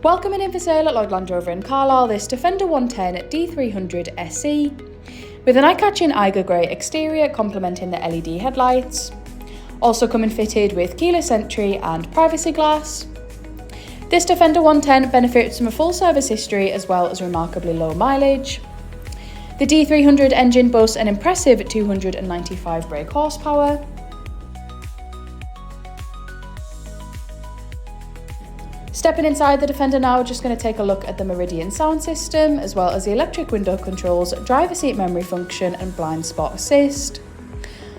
Welcoming in for sale at Lloyd Land Rover in Carlisle this Defender 110 D300 SE with an eye-catching Eiger Grey exterior complementing the LED headlights. Also coming fitted with keyless entry and privacy glass. This Defender 110 benefits from a full service history as well as remarkably low mileage. The D300 engine boasts an impressive 295 brake horsepower. Stepping inside the Defender now, just going to take a look at the Meridian sound system, as well as the electric window controls, driver seat memory function and blind spot assist.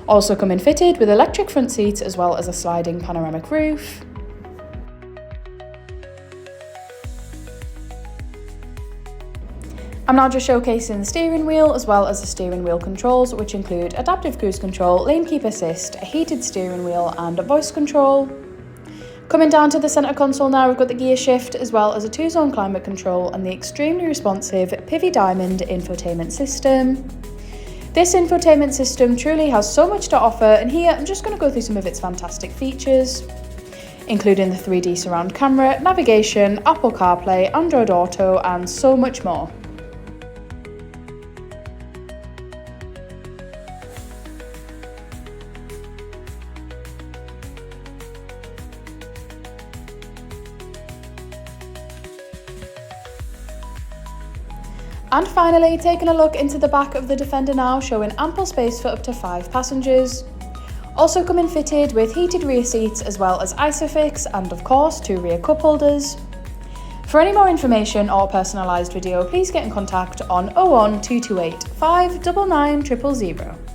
Also coming fitted with electric front seats as well as a sliding panoramic roof. I'm now just showcasing the steering wheel as well as the steering wheel controls, which include adaptive cruise control, lane keep assist, a heated steering wheel and a voice control. Coming down to the centre console now, we've got the gear shift as well as a 2-zone climate control and the extremely responsive Pivi Diamond infotainment system. This infotainment system truly has so much to offer, and here I'm just going to go through some of its fantastic features, including the 3D surround camera, navigation, Apple CarPlay, Android Auto and so much more. And finally, taking a look into the back of the Defender now, showing ample space for up to 5 passengers. Also coming fitted with heated rear seats as well as ISOFIX and of course 2 rear cup holders. For any more information or personalised video, please get in contact on 01228 599 000.